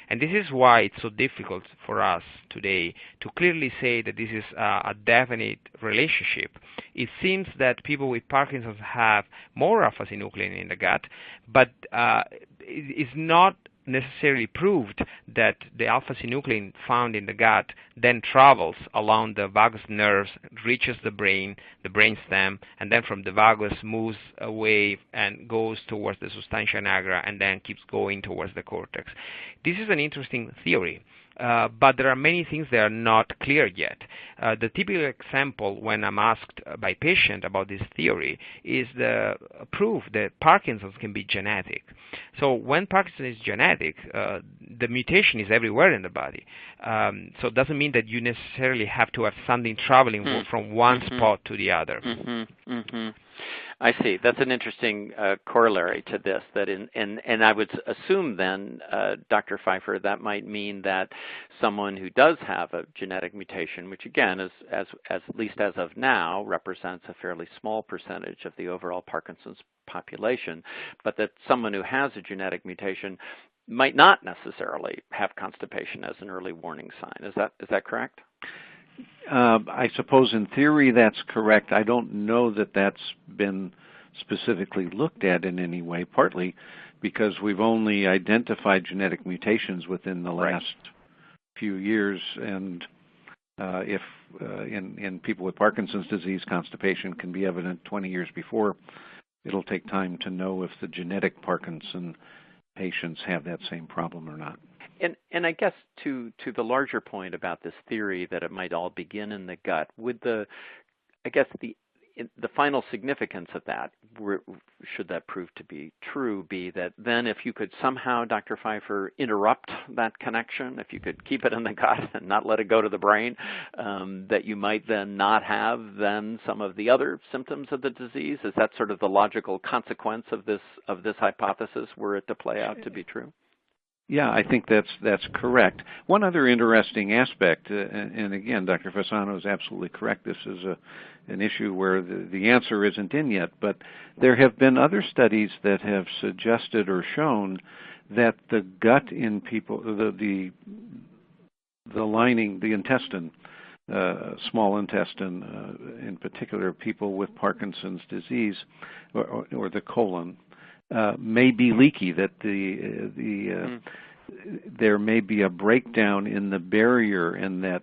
And this is why it's so difficult for us today to clearly say that this is a definite relationship. It seems that people with Parkinson's have more alpha-synuclein in the gut, but it's not necessarily proved that the alpha-synuclein found in the gut then travels along the vagus nerves, reaches the brain, the brainstem, and then from the vagus moves away and goes towards the substantia nigra and then keeps going towards the cortex. This is an interesting theory. But there are many things that are not clear yet. The typical example when I'm asked by patient about this theory is the proof that Parkinson's can be genetic. So when Parkinson's is genetic, the mutation is everywhere in the body. So it doesn't mean that you necessarily have to have something traveling from one spot to the other. I see. That's an interesting corollary to this. That and I would assume then, Dr. Pfeiffer, that might mean that someone who does have a genetic mutation, which again, is at least as of now, represents a fairly small percentage of the overall Parkinson's population, but that someone who has a genetic mutation might not necessarily have constipation as an early warning sign. Is that correct? I suppose in theory that's correct. I don't know that that's been specifically looked at in any way, partly because we've only identified genetic mutations within the last few years, and if in people with Parkinson's disease, constipation can be evident 20 years before, it'll take time to know if the genetic Parkinson patients have that same problem or not. And I guess to the larger point about this theory that it might all begin in the gut, would the final significance of that, should that prove to be true, be that then if you could somehow, Dr. Pfeiffer, interrupt that connection, if you could keep it in the gut and not let it go to the brain, that you might then not have then some of the other symptoms of the disease? Is that sort of the logical consequence of this hypothesis, were it to play out to be true? Yeah, I think that's correct. One other interesting aspect, and again, Dr. Fasano is absolutely correct. This is an issue where the answer isn't in yet, but there have been other studies that have suggested or shown that the gut in people, the lining, the intestine, small intestine, in particular, people with Parkinson's disease or the colon, may be leaky, that there may be a breakdown in the barrier, and that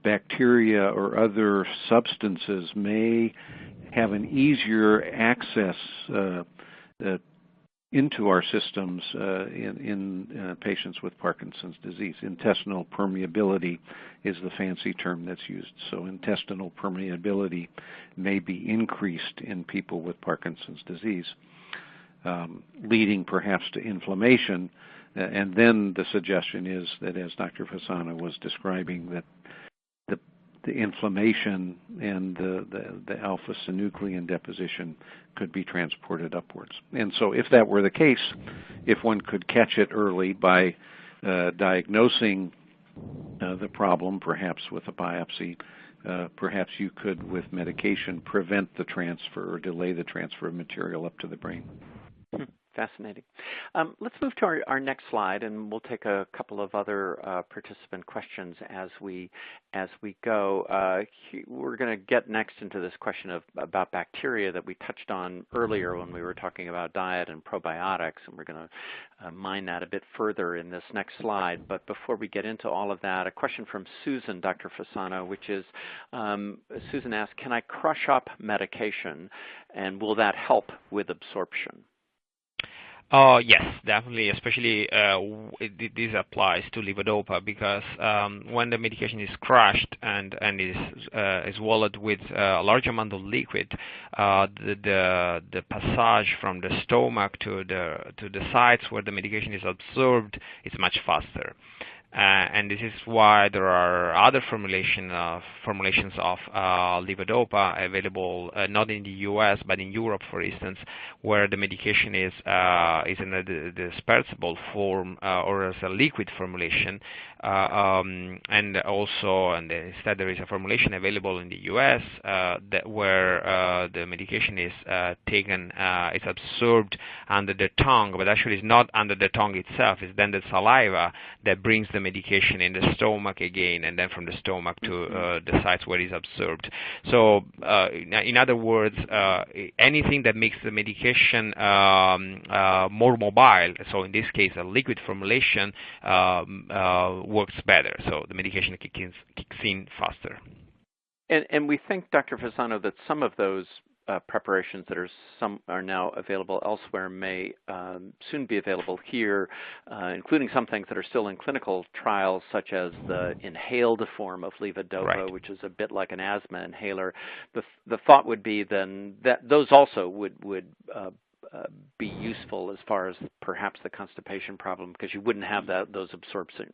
bacteria or other substances may have an easier access into our systems in patients with Parkinson's disease. Intestinal permeability is the fancy term that's used. So intestinal permeability may be increased in people with Parkinson's disease, leading perhaps to inflammation. And then the suggestion is that, as Dr. Fasano was describing, that the inflammation and the alpha-synuclein deposition could be transported upwards. And so if that were the case, if one could catch it early by diagnosing the problem, perhaps with a biopsy, perhaps you could, with medication, prevent the transfer or delay the transfer of material up to the brain. Fascinating. Let's move to our next slide, and we'll take a couple of other participant questions as we go. We're going to get next into this question about bacteria that we touched on earlier when we were talking about diet and probiotics, and we're going to mine that a bit further in this next slide. But before we get into all of that, a question from Susan, Dr. Fasano, which is, Susan asks, can I crush up medication, and will that help with absorption? Yes, definitely, especially this applies to levodopa, because when the medication is crushed and is swallowed with a large amount of liquid, the passage from the stomach to the sites where the medication is absorbed is much faster. And this is why there are other formulations of levodopa available, not in the U.S. but in Europe, for instance, where the medication is in a dispersible form or as a liquid formulation, and instead there is a formulation available in the U.S. where the medication is taken, is absorbed under the tongue, but actually it's not under the tongue itself. It's then the saliva that brings the medication in the stomach again, and then from the stomach to the sites where it's absorbed. So, in other words, anything that makes the medication more mobile, so in this case a liquid formulation, works better. So the medication kicks in faster. And we think, Dr. Fasano, that some of those preparations that are now available elsewhere may soon be available here, including some things that are still in clinical trials, such as the inhaled form of levodopa, right, which is a bit like an asthma inhaler. The thought would be then that those also would be useful as far as perhaps the constipation problem, because you wouldn't have those absorption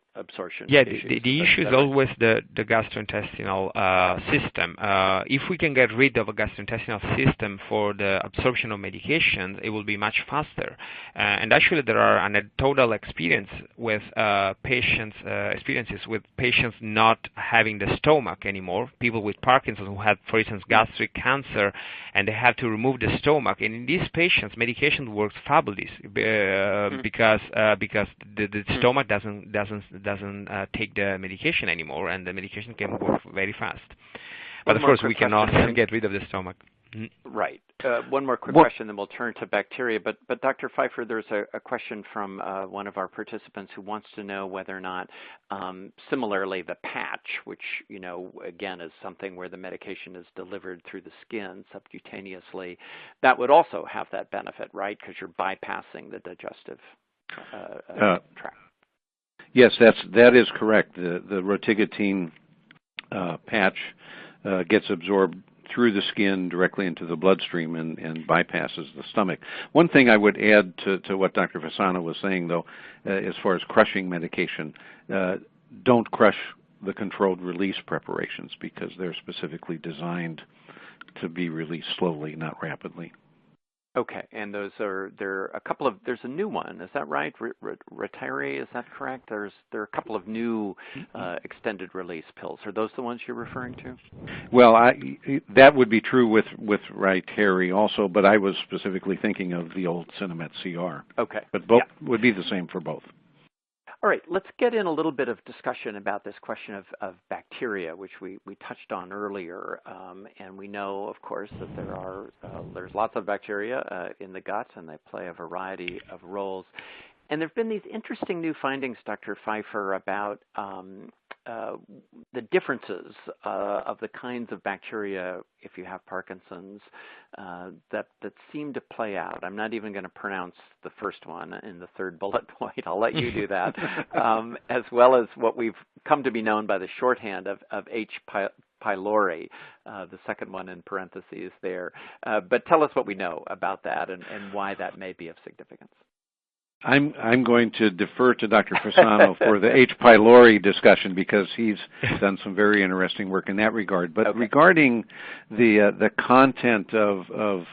Yeah, issues. the issue is always the gastrointestinal system. If we can get rid of a gastrointestinal system for the absorption of medications, it will be much faster. And actually, there are anecdotal experiences with patients not having the stomach anymore. People with Parkinson who had, for instance, gastric cancer, and they have to remove the stomach. And in these patients, medication works fabulously because the stomach doesn't take the medication anymore, and the medication can work very fast. But of course, we cannot get rid of the stomach. Right. One more quick question, then we'll turn to bacteria. But Dr. Pfeiffer, there's a question from one of our participants who wants to know whether or not, similarly, the patch, which, again, is something where the medication is delivered through the skin subcutaneously, that would also have that benefit, right? Because you're bypassing the digestive tract. Yes, that is correct. The rotigotine patch gets absorbed through the skin directly into the bloodstream and bypasses the stomach. One thing I would add to what Dr. Fasano was saying, though, as far as crushing medication, don't crush the controlled release preparations because they're specifically designed to be released slowly, not rapidly. Okay, and there are a couple of, there's a new one, is that right? Retire, is that correct? There are a couple of new extended release pills. Are those the ones you're referring to? Well, that would be true with Rytary also, but I was specifically thinking of the old Cinemet CR. Okay. But both would be the same for both. All right, let's get in a little bit of discussion about this question of bacteria, which we touched on earlier. And we know, of course, that there's lots of bacteria in the gut, and they play a variety of roles. And there have been these interesting new findings, Dr. Pfeiffer, about the differences of the kinds of bacteria, if you have Parkinson's, that seem to play out. I'm not even going to pronounce the first one in the third bullet point. I'll let you do that, as well as what we've come to be known by the shorthand of H. pylori, the second one in parentheses there. But tell us what we know about that and why that may be of significance. I'm going to defer to Dr. Fasano for the H. pylori discussion because he's done some very interesting work in that regard. But regarding the content of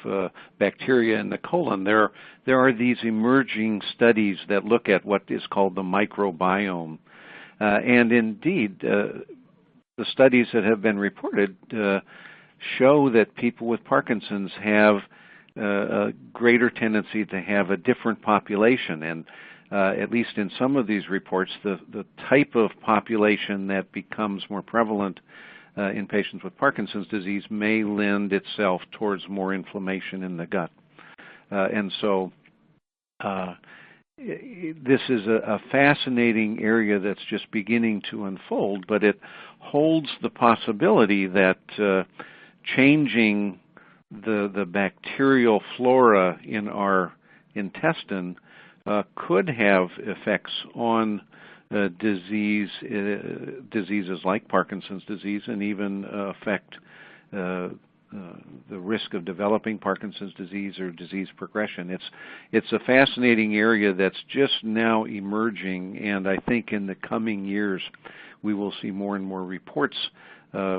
bacteria in the colon, there are these emerging studies that look at what is called the microbiome. And indeed, the studies that have been reported show that people with Parkinson's have a greater tendency to have a different population, and at least in some of these reports, the type of population that becomes more prevalent in patients with Parkinson's disease may lend itself towards more inflammation in the gut. And so this is a fascinating area that's just beginning to unfold, but it holds the possibility that changing the bacterial flora in our intestine could have effects on diseases like Parkinson's disease, and even affect the risk of developing Parkinson's disease or disease progression. It's a fascinating area that's just now emerging, and I think in the coming years we will see more and more reports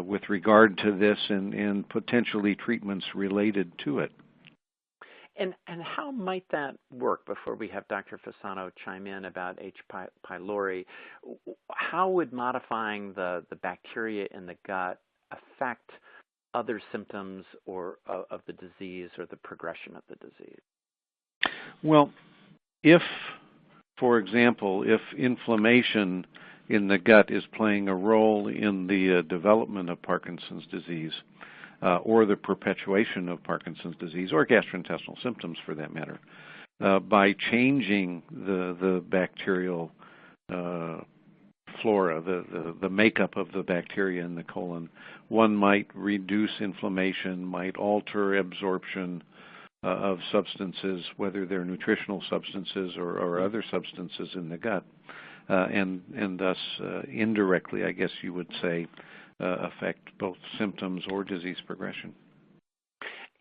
with regard to this and potentially treatments related to it. And how might that work, before we have Dr. Fasano chime in about H. pylori? How would modifying the bacteria in the gut affect other symptoms of the disease or the progression of the disease? Well, for example, if inflammation in the gut is playing a role in the development of Parkinson's disease, or the perpetuation of Parkinson's disease, or gastrointestinal symptoms for that matter, by changing the bacterial flora, the makeup of the bacteria in the colon, one might reduce inflammation, might alter absorption of substances, whether they're nutritional substances or other substances in the gut. And thus indirectly, I guess you would say, affect both symptoms or disease progression.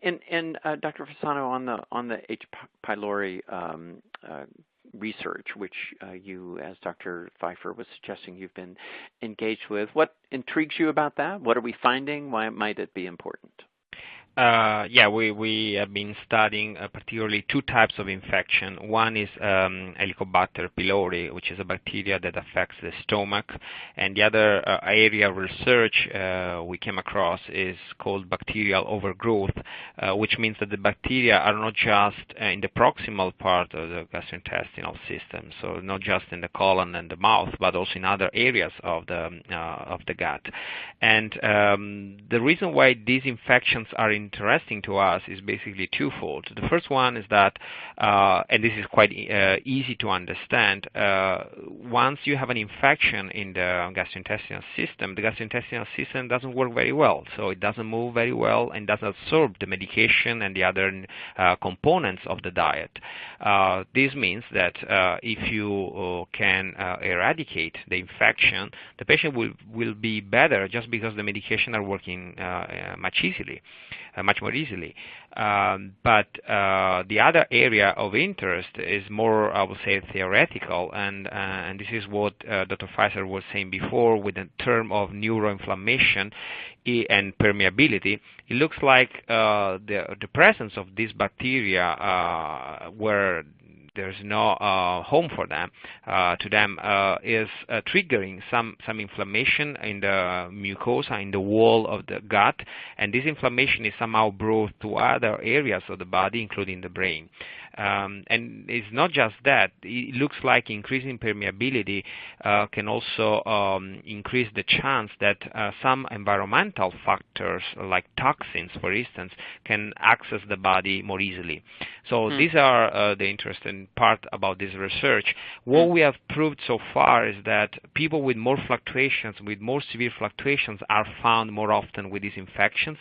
And Dr. Fasano, on the H. pylori research, which you, as Dr. Pfeiffer was suggesting, you've been engaged with, what intrigues you about that? What are we finding? Why might it be important? We have been studying particularly two types of infection. One is Helicobacter pylori, which is a bacteria that affects the stomach, and the other area of research we came across is called bacterial overgrowth, which means that the bacteria are not just in the proximal part of the gastrointestinal system, so not just in the colon and the mouth, but also in other areas of the gut. And the reason why these infections are interesting to us is basically twofold. The first one is that, and this is quite easy to understand, once you have an infection in the gastrointestinal system, the gastrointestinal system doesn't work very well. So it doesn't move very well and doesn't absorb the medication and the other components of the diet. This means that if you can eradicate the infection, the patient will be better just because the medication are working much more easily. But the other area of interest is more, I would say, theoretical, and this is what Dr. Pfizer was saying before with the term of neuroinflammation and permeability. It looks like the presence of these bacteria where there's no home for them, is triggering some inflammation in the mucosa, in the wall of the gut, and this inflammation is somehow brought to other areas of the body, including the brain. And it's not just that. It looks like increasing permeability can also increase the chance that some environmental factors, like toxins, for instance, can access the body more easily. So these are the interesting part about this research. What we have proved so far is that people with more fluctuations, with more severe fluctuations, are found more often with these infections.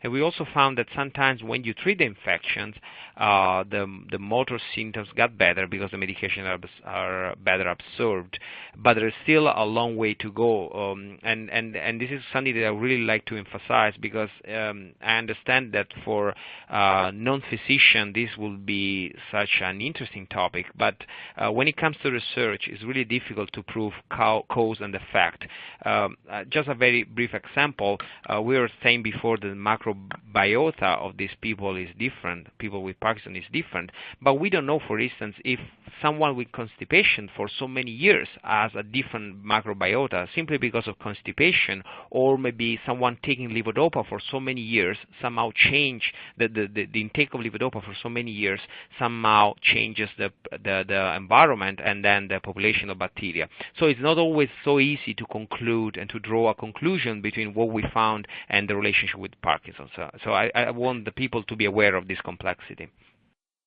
And we also found that sometimes when you treat the infections, the motor symptoms got better because the medications are better absorbed. But there is still a long way to go. And this is something that I really like to emphasize because I understand that for non-physician this will be such an interesting topic. But when it comes to research, it's really difficult to prove cause and effect. Just a very brief example, we were saying before the macrobiota of these people is different. People with Parkinson is different. But we don't know, for instance, if someone with constipation for so many years has a different macrobiota simply because of constipation, or maybe someone taking levodopa for so many years somehow change the intake of levodopa for so many years somehow changes the environment and then the population of bacteria. So it's not always so easy to conclude and to draw a conclusion between what we found and the relationship with Parkinson. So I want the people to be aware of this complexity.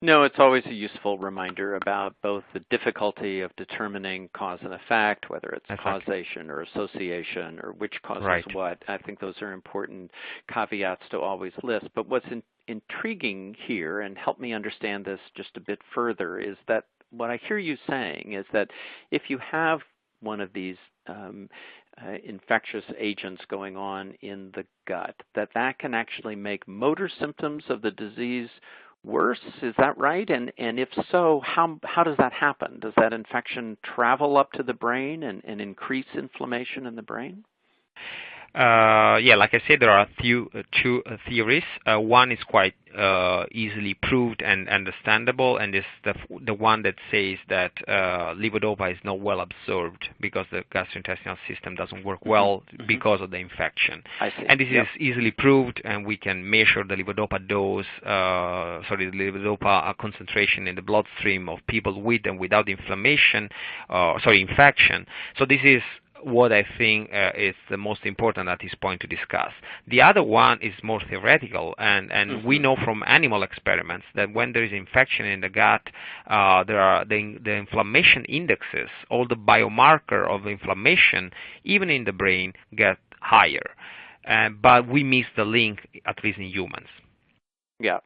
No, it's always a useful reminder about both the difficulty of determining cause and effect, whether it's causation or association or which causes what. I think those are important caveats to always list. But what's intriguing here, and help me understand this just a bit further, is that what I hear you saying is that if you have one of these infectious agents going on in the gut, that can actually make motor symptoms of the disease worse. Is that right? And if so, how does that happen? Does that infection travel up to the brain and increase inflammation in the brain? Yeah, like I said, there are two theories. One is quite easily proved and understandable, and is the one that says that levodopa is not well absorbed because the gastrointestinal system doesn't work well because of the infection. I see. And this is easily proved, and we can measure the levodopa dose, the levodopa concentration in the bloodstream of people with and without infection. So this is what I think is the most important at this point to discuss. The other one is more theoretical, and we know from animal experiments that when there is infection in the gut, there are the inflammation indexes, all the biomarker of inflammation, even in the brain, get higher. But we miss the link, at least in humans. Yeah.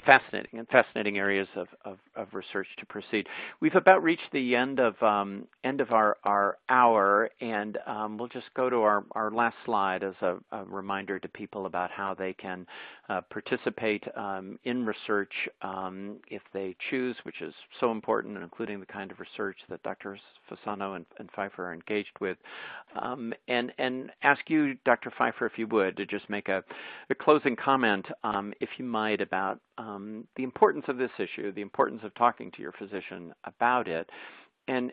Fascinating areas of research to proceed. We've about reached the end of our hour, and we'll just go to our last slide as a reminder to people about how they can participate in research if they choose, which is so important, including the kind of research that Drs. Fasano and Pfeiffer are engaged with. And ask you, Dr. Pfeiffer, if you would, to just make a closing comment, if you might, about the importance of this issue, the importance of talking to your physician about it, and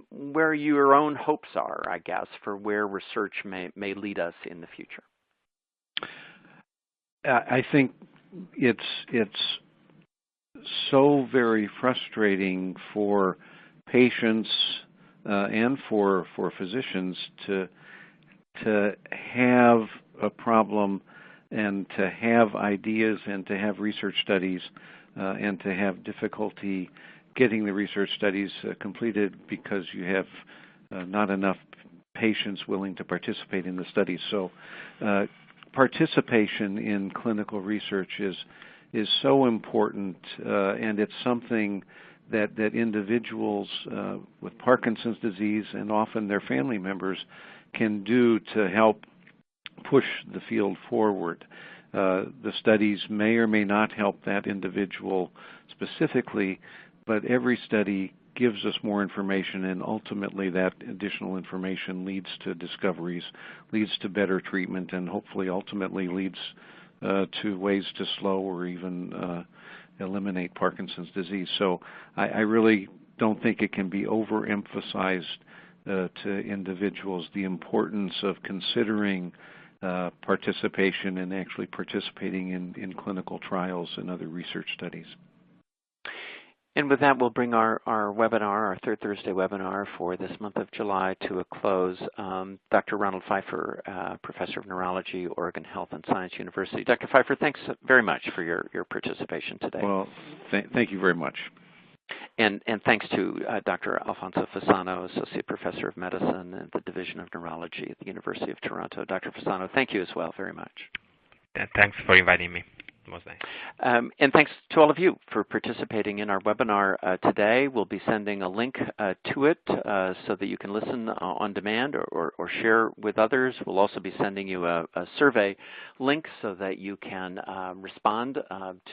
where your own hopes are, I guess, for where research may lead us in the future. I think it's so very frustrating for patients and for physicians to have a problem and to have ideas and to have research studies and to have difficulty getting the research studies completed because you have not enough patients willing to participate in the studies. So participation in clinical research is so important, and it's something that individuals with Parkinson's disease and often their family members can do to help push the field forward. The studies may or may not help that individual specifically, but every study gives us more information, and ultimately that additional information leads to discoveries, leads to better treatment, and hopefully ultimately leads to ways to slow or even eliminate Parkinson's disease. So I really don't think it can be overemphasized to individuals the importance of considering participation and actually participating in clinical trials and other research studies. And with that, we'll bring our webinar, our third Thursday webinar for this month of July to a close. Dr. Ronald Pfeiffer, Professor of Neurology, Oregon Health and Science University. Dr. Pfeiffer, thanks very much for your participation today. Well, thank you very much. And thanks to Dr. Alfonso Fasano, Associate Professor of Medicine at the Division of Neurology at the University of Toronto. Dr. Fasano, thank you as well very much. Thanks for inviting me. It was nice. And thanks to all of you for participating in our webinar today. We'll be sending a link to it so that you can listen on demand or share with others. We'll also be sending you a survey link so that you can respond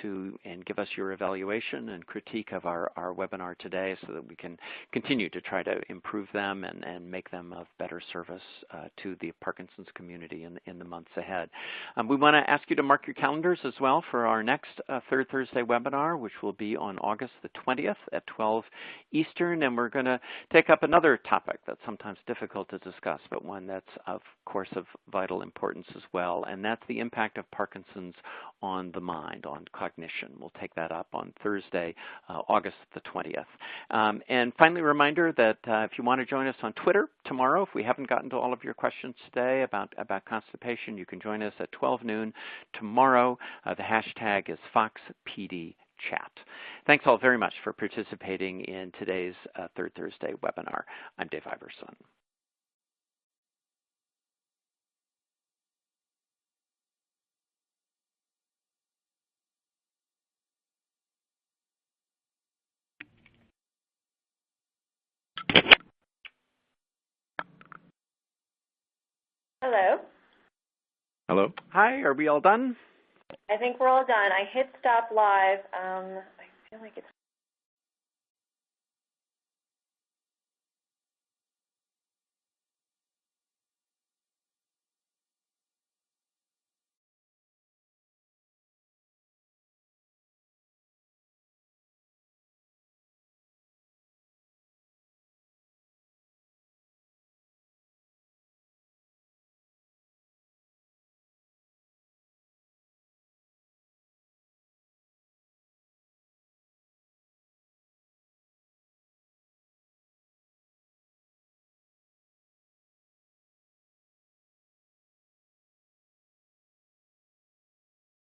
to and give us your evaluation and critique of our webinar today so that we can continue to try to improve them and make them of better service to the Parkinson's community in the months ahead. We want to ask you to mark your calendars as well for our next third Thursday webinar, which will be on August the 20th at 12 Eastern, and we're going to take up another topic that's sometimes difficult to discuss, but one that's, of course, of vital importance as well, and that's the impact of Parkinson's on the mind, on cognition. We'll take that up on Thursday, August the 20th. And finally, a reminder that if you want to join us on Twitter tomorrow, if we haven't gotten to all of your questions today about constipation, you can join us at 12 noon tomorrow. The hashtag is FoxPDChat. Thanks all very much for participating in today's third Thursday webinar. I'm Dave Iverson. Hello. Hello. Hi, are we all done? I think we're all done. I hit stop live. I feel like it's